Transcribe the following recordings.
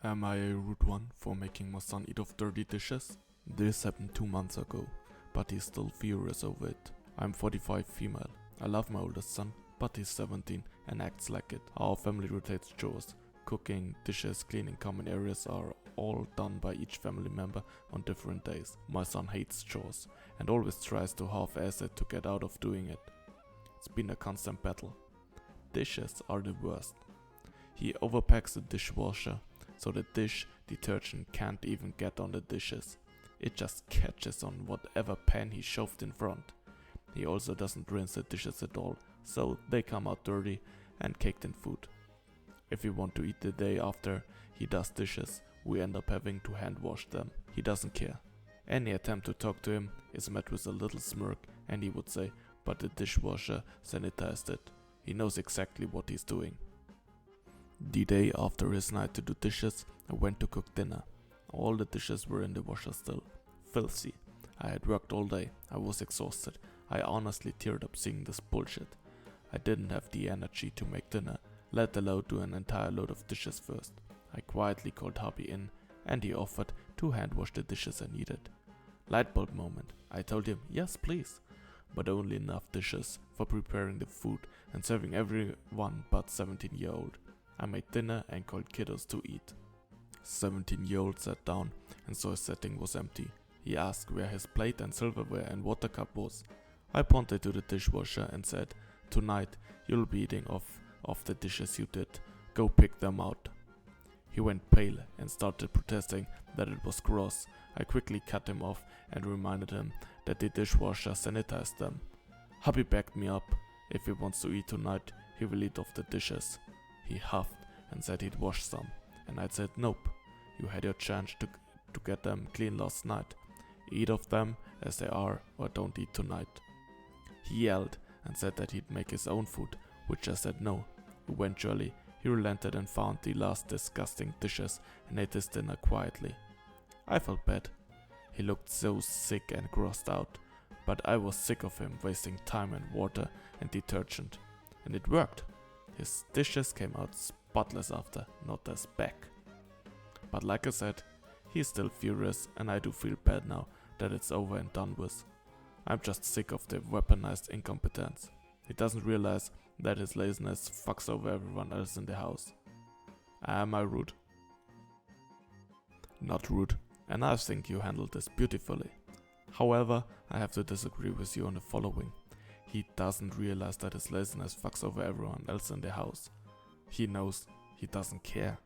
Am I a rude one for making my son eat off dirty dishes? This happened 2 months ago, but he's still furious over it. I'm 45 female. I love my oldest son, but he's 17 and acts like it. Our family rotates chores. Cooking, dishes, cleaning common areas are all done by each family member on different days. My son hates chores and always tries to half-ass it to get out of doing it. It's been a constant battle. Dishes are the worst. He overpacks the dishwasher, so the dish detergent can't even get on the dishes. It just catches on whatever pan he shoved in front. He also doesn't rinse the dishes at all, so they come out dirty and caked in food. If we want to eat the day after he does dishes, we end up having to hand wash them. He doesn't care. Any attempt to talk to him is met with a little smirk, and he would say, "But the dishwasher sanitized it." He knows exactly what he's doing. The day after his night to do dishes, I went to cook dinner. All the dishes were in the washer still. Filthy. I had worked all day. I was exhausted. I honestly teared up seeing this bullshit. I didn't have the energy to make dinner, let alone do an entire load of dishes first. I quietly called hubby in, and he offered to hand wash the dishes I needed. Lightbulb moment. I told him, yes please, but only enough dishes for preparing the food and serving everyone but 17-year-old. I made dinner and called kiddos to eat. 17-year-old sat down and saw his setting was empty. He asked where his plate and silverware and water cup was. I pointed to the dishwasher and said, "Tonight you'll be eating off the dishes you did. Go pick them out." He went pale and started protesting that it was gross. I quickly cut him off and reminded him that the dishwasher sanitized them. Hubby backed me up. If he wants to eat tonight, he will eat off the dishes. He huffed and said he'd wash some, and I said nope. You had your chance to get them clean last night. Eat off them as they are or don't eat tonight. He yelled and said that he'd make his own food, which I said no. Eventually, he relented and found the last disgusting dishes and ate his dinner quietly. I felt bad. He looked so sick and grossed out, but I was sick of him wasting time and water and detergent. And it worked. His dishes came out spotless after, not as back. But like I said, he's still furious, and I do feel bad now that it's over and done with. I'm just sick of the weaponized incompetence. He doesn't realize that his laziness fucks over everyone else in the house. Am I rude? Not rude, and I think you handled this beautifully. However, I have to disagree with you on the following. He doesn't realize that his laziness fucks over everyone else in the house. He knows, he doesn't care.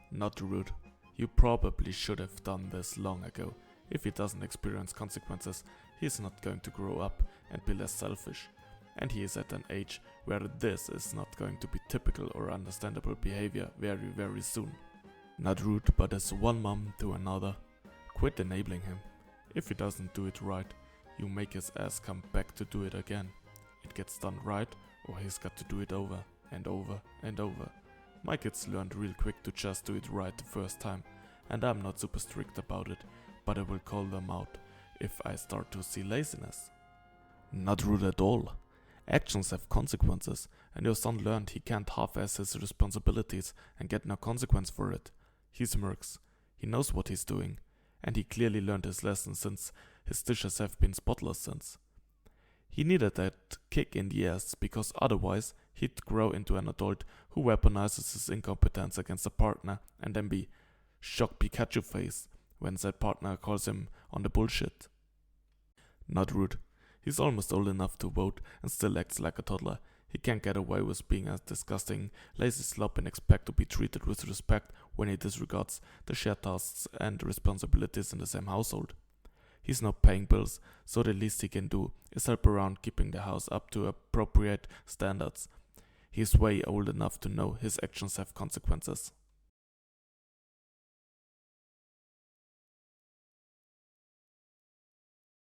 Not rude. You probably should have done this long ago. If he doesn't experience consequences, he's not going to grow up and be less selfish. And he is at an age where this is not going to be typical or understandable behavior very, very soon. Not rude, but as one mom to another, quit enabling him. If he doesn't do it right, you make his ass come back to do it again. It gets done right, or he's got to do it over and over and over. My kids learned real quick to just do it right the first time, and I'm not super strict about it, but I will call them out if I start to see laziness. Not rude at all. Actions have consequences, and your son learned he can't half-ass his responsibilities and get no consequence for it. He smirks. He knows what he's doing, and he clearly learned his lesson since his dishes have been spotless since. He needed that kick in the ass because otherwise he'd grow into an adult who weaponizes his incompetence against a partner and then be shocked Pikachu face when said partner calls him on the bullshit. Not rude. He's almost old enough to vote and still acts like a toddler. He can't get away with being a disgusting, lazy slob and expect to be treated with respect when he disregards the shared tasks and responsibilities in the same household. He's not paying bills, so the least he can do is help around keeping the house up to appropriate standards. He's way old enough to know his actions have consequences.